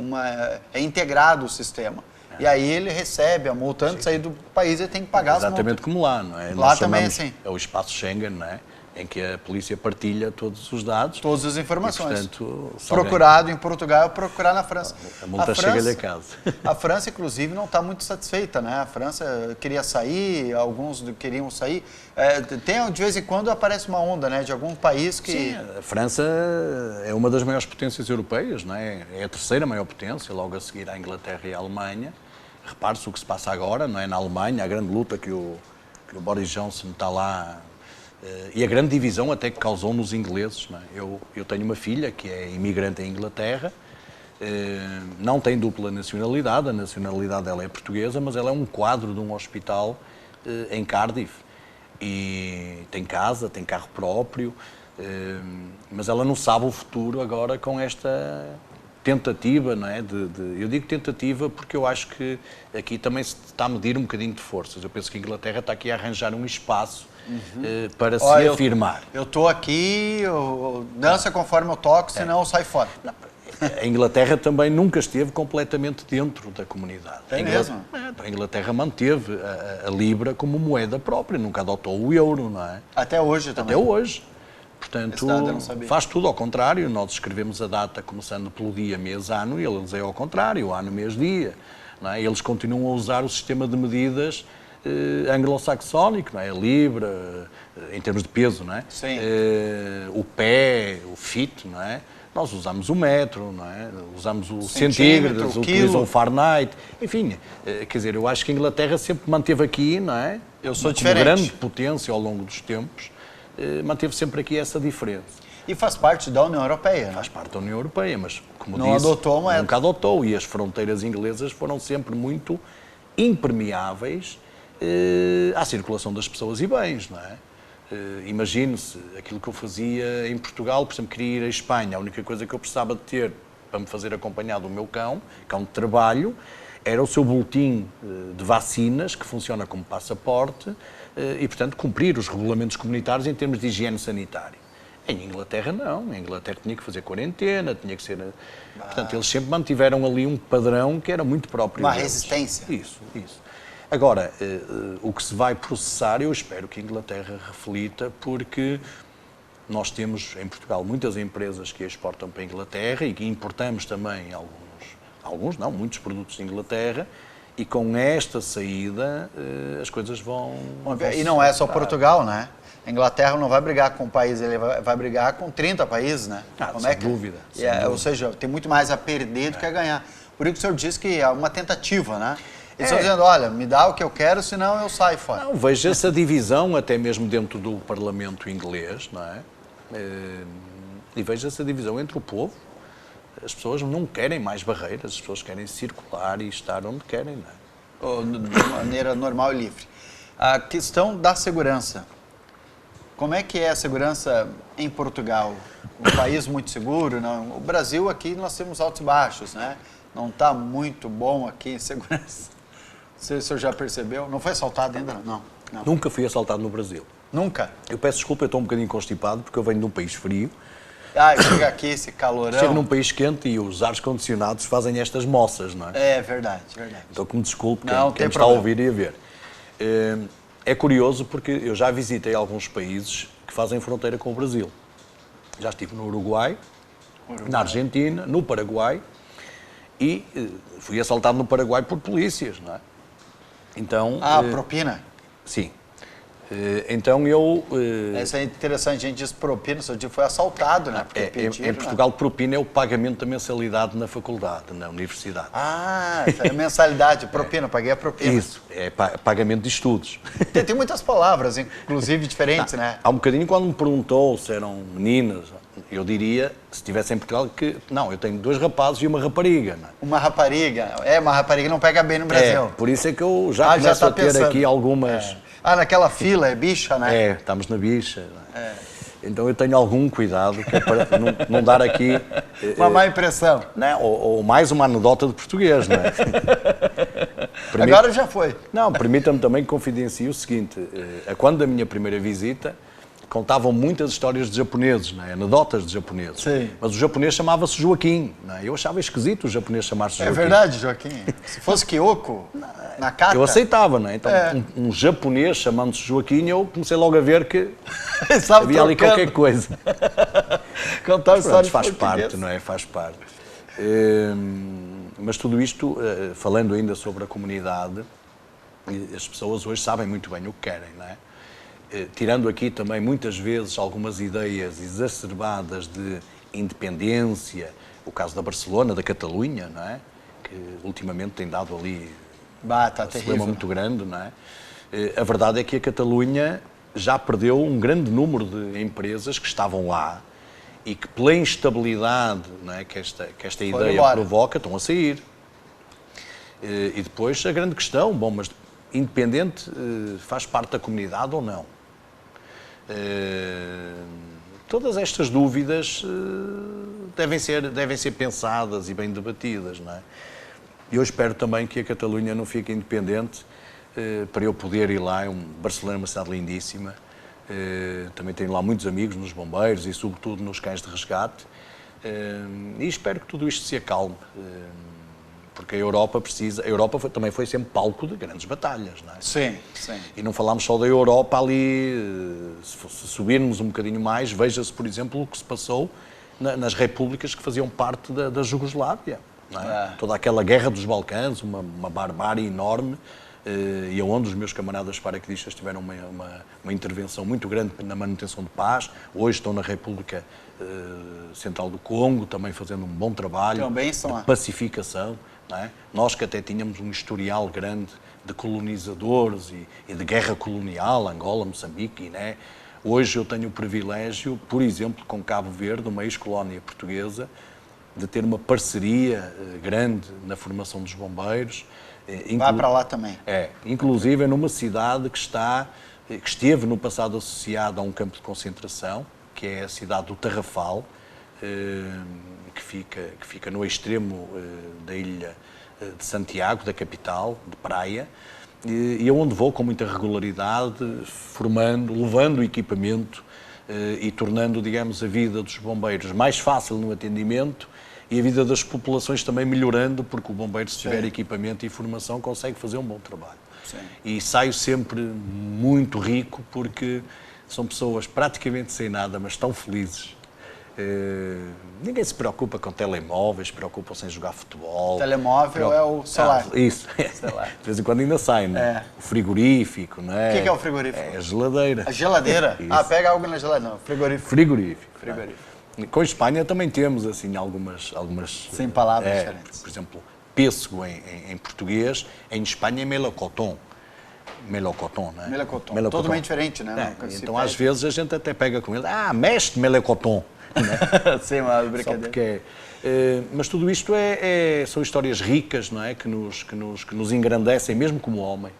é integrado o sistema. E aí ele recebe a multa antes de sair do país e tem que pagar as multas. Exatamente como lá, não é? Lá também é assim. É o espaço Schengen, não é? Em que a polícia partilha todos os dados. Todas as informações. E, portanto, procurado em Portugal, procurar na França. A multa chega-lhe a casa. A França, inclusive, não está muito satisfeita, né? A França queria sair, alguns queriam sair. De vez em quando aparece uma onda, né? De algum país que... Sim, a França é uma das maiores potências europeias, não é? É a terceira maior potência, logo a seguir à Inglaterra e à Alemanha. Repare-se o que se passa agora, não é? Na Alemanha, a grande luta que o Boris Johnson está lá... E a grande divisão até que causou nos ingleses. Não é? Eu tenho uma filha que é imigrante em Inglaterra, não tem dupla nacionalidade, a nacionalidade dela é portuguesa, mas ela é um quadro de um hospital em Cardiff. E tem casa, tem carro próprio, mas ela não sabe o futuro agora com esta tentativa, não é? Eu digo tentativa porque eu acho que aqui também se está a medir um bocadinho de forças. Eu penso que a Inglaterra está aqui a arranjar um espaço para se afirmar. Eu estou aqui, dança conforme eu toco, senão eu saio fora. Não, a Inglaterra também nunca esteve completamente dentro da comunidade. É mesmo? A Inglaterra manteve a Libra como moeda própria, nunca adotou o euro, não é? Até hoje também. Até hoje. Portanto, eu não sabia. faz tudo ao contrário. Nós escrevemos a data começando pelo dia, mês, ano, e eles é ao contrário, ano, mês, dia. Não é? Eles continuam a usar o sistema de medidas anglo-saxónico, não é? A Libra, em termos de peso, não é? Sim. O pé, o fit, não é? Nós usamos o metro, não é? Usamos o centígrados, utilizam o Fahrenheit, enfim, quer dizer, eu acho que a Inglaterra sempre manteve aqui, não é? Eu sou como diferente. grande potência ao longo dos tempos, manteve sempre aqui essa diferença. E faz parte da União Europeia, né? Faz parte da União Europeia, mas, como não disse, adotou a moeda. Nunca adotou, e as fronteiras inglesas foram sempre muito impermeáveis à circulação das pessoas e bens, não é? Imagine-se, aquilo que eu fazia em Portugal, por exemplo, queria ir à Espanha, a única coisa que eu precisava de ter para me fazer acompanhar do meu cão de trabalho, era o seu boletim de vacinas, que funciona como passaporte, e, portanto, cumprir os regulamentos comunitários em termos de higiene sanitária. Em Inglaterra, não. Em Inglaterra tinha que fazer quarentena, tinha que ser... Portanto, eles sempre mantiveram ali um padrão que era muito próprio Uma deles. resistência. Isso. Agora, o que se vai processar, eu espero que a Inglaterra reflita, porque nós temos em Portugal muitas empresas que exportam para a Inglaterra e que importamos também muitos produtos de Inglaterra, e com esta saída as coisas vão e não é só Portugal, né? A Inglaterra não vai brigar com um país, ele vai brigar com 30 países, né? Sem dúvida. Ou seja, tem muito mais a perder do que a ganhar. Por isso que o senhor disse que é uma tentativa, né? Eles estão dizendo, olha, me dá o que eu quero, senão eu saio fora. Não, vejo essa divisão até mesmo dentro do Parlamento inglês, não é? E vejo essa divisão entre o povo. As pessoas não querem mais barreiras, as pessoas querem circular e estar onde querem, não é? De maneira normal e livre. A questão da segurança. Como é que é a segurança em Portugal? Um país muito seguro? Não? O Brasil aqui nós temos altos e baixos, né? Não está muito bom aqui em segurança. Não sei se o senhor já percebeu. Não foi assaltado ainda? Não. Nunca fui assaltado no Brasil. Nunca? Eu peço desculpa, eu estou um bocadinho constipado porque eu venho de um país frio. Chega aqui esse calorão. Chego num país quente e os ares condicionados fazem estas moças, não é? É verdade. Então que me desculpe quem está a ouvir e a ver. É curioso porque eu já visitei alguns países que fazem fronteira com o Brasil. Já estive no Uruguai, na Argentina, no Paraguai e fui assaltado no Paraguai por polícias, não é? Então, propina? Sim. Então eu... Isso é interessante, a gente diz propina, o seu dia foi assaltado, né? Em Portugal, propina é o pagamento da mensalidade na faculdade, na universidade. Essa é a mensalidade, propina, paguei a propina. Isso, é pagamento de estudos. Tem muitas palavras, inclusive diferentes, né? Há um bocadinho, quando me perguntou se eram meninas, eu diria, se estivesse em Portugal, que não, eu tenho 2 rapazes e uma rapariga. Não é? Uma rapariga? Uma rapariga não pega bem no Brasil. Por isso é que eu já começo a ter pensando aqui algumas... naquela fila, é bicha, né? Estamos na bicha. Então eu tenho algum cuidado, que é para não dar aqui... Uma má impressão. Não, ou mais uma anedota de português, não é? Agora já foi. Não, permita-me também que confidencie o seguinte, quando da minha primeira visita, contavam muitas histórias de japoneses, não é? Anedotas de japoneses. Sim. Mas o japonês chamava-se Joaquim, não é? Eu achava esquisito o japonês chamar-se Joaquim. É verdade, Joaquim. Se fosse Kyoko, na carta... Eu aceitava, não é? Então, um japonês chamando-se Joaquim, eu comecei logo a ver que havia ali qualquer coisa. Contar histórias faz parte, não é? Faz parte. Mas tudo isto, falando ainda sobre a comunidade, as pessoas hoje sabem muito bem o que querem, não é? Tirando aqui também muitas vezes algumas ideias exacerbadas de independência, o caso da Barcelona, da Catalunha, não é? Que ultimamente tem dado ali um problema muito grande, não é? A verdade é que a Catalunha já perdeu um grande número de empresas que estavam lá e que pela instabilidade, não é, que esta ideia provoca, estão a sair. E depois a grande questão, mas independente faz parte da comunidade ou não? Todas estas dúvidas devem ser pensadas e bem debatidas, não é? E eu espero também que a Catalunha não fique independente para eu poder ir lá. Barcelona é uma cidade lindíssima, também tenho lá muitos amigos nos bombeiros e sobretudo nos cães de resgate, e espero que tudo isto se acalme. Porque a Europa também foi sempre palco de grandes batalhas, não é? Sim. E não falámos só da Europa ali, se subirmos um bocadinho mais, veja-se, por exemplo, o que se passou nas repúblicas que faziam parte da Jugoslávia, não é? Toda aquela guerra dos Balcãs, uma barbárie enorme, e onde os meus camaradas paraquedistas tiveram uma intervenção muito grande na manutenção de paz. Hoje estão na República Central do Congo, também fazendo um bom trabalho de pacificação. Não é? Nós que até tínhamos um historial grande de colonizadores e de guerra colonial, Angola, Moçambique, Guiné. Hoje eu tenho o privilégio, por exemplo, com Cabo Verde, uma ex-colónia portuguesa, de ter uma parceria grande na formação dos bombeiros. Vai para lá também. Inclusive numa cidade que esteve no passado associada a um campo de concentração, que é a cidade do Tarrafal, que fica no extremo da ilha de Santiago, da capital, de Praia, e onde vou com muita regularidade, formando, levando o equipamento e tornando, digamos, a vida dos bombeiros mais fácil no atendimento e a vida das populações também melhorando, porque o bombeiro, se tiver equipamento e formação, consegue fazer um bom trabalho. Sim. E saio sempre muito rico, porque são pessoas praticamente sem nada, mas tão felizes. Ninguém se preocupa com telemóveis, preocupam-se em jogar futebol. Telemóvel é o celular. Isso. De vez em quando ainda sai, não é? O frigorífico, não é? O que é o frigorífico? É a geladeira. A geladeira? Pega algo na geladeira. Não, frigorífico. Frigorífico. Com a Espanha também temos, assim, algumas... Sem palavras diferentes. Por exemplo, pêssego em português, em Espanha é melocotão. Melocotão, não é? Melocotão. Totalmente diferente, né? Então, às vezes, a gente até pega com ele. Mestre melocotão. Sem uma brincadeira. Mas tudo isto são histórias ricas, não é? Que nos engrandecem, mesmo como homem.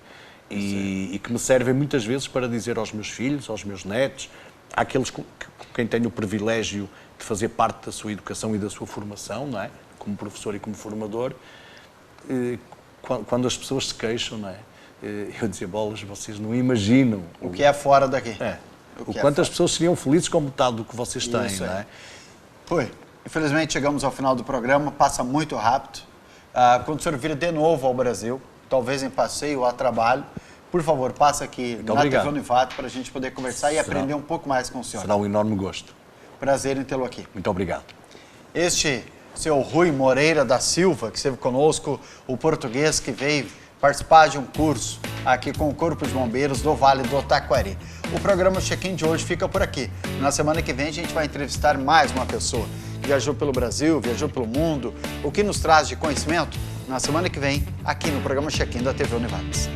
E que me servem muitas vezes para dizer aos meus filhos, aos meus netos, àqueles com quem tenho o privilégio de fazer parte da sua educação e da sua formação, não é? Como professor e como formador, quando as pessoas se queixam, não é? Eu dizia, bolas, vocês não imaginam o que é fora daqui. O quanto as pessoas seriam felizes com metade do que vocês têm, não é? Infelizmente chegamos ao final do programa, passa muito rápido. Quando o senhor vir de novo ao Brasil, talvez em passeio ou a trabalho, por favor, passa aqui na TV Univates para a gente poder conversar e aprender um pouco mais com o senhor. Será um enorme gosto. Prazer em tê-lo aqui. Muito obrigado. Este seu Rui Moreira da Silva, que esteve conosco, o português que veio participar de um curso aqui com o Corpo de Bombeiros do Vale do Taquari. O programa Check-in de hoje fica por aqui. Na semana que vem a gente vai entrevistar mais uma pessoa que viajou pelo Brasil, viajou pelo mundo, o que nos traz de conhecimento na semana que vem aqui no programa Check-in da TV Univates.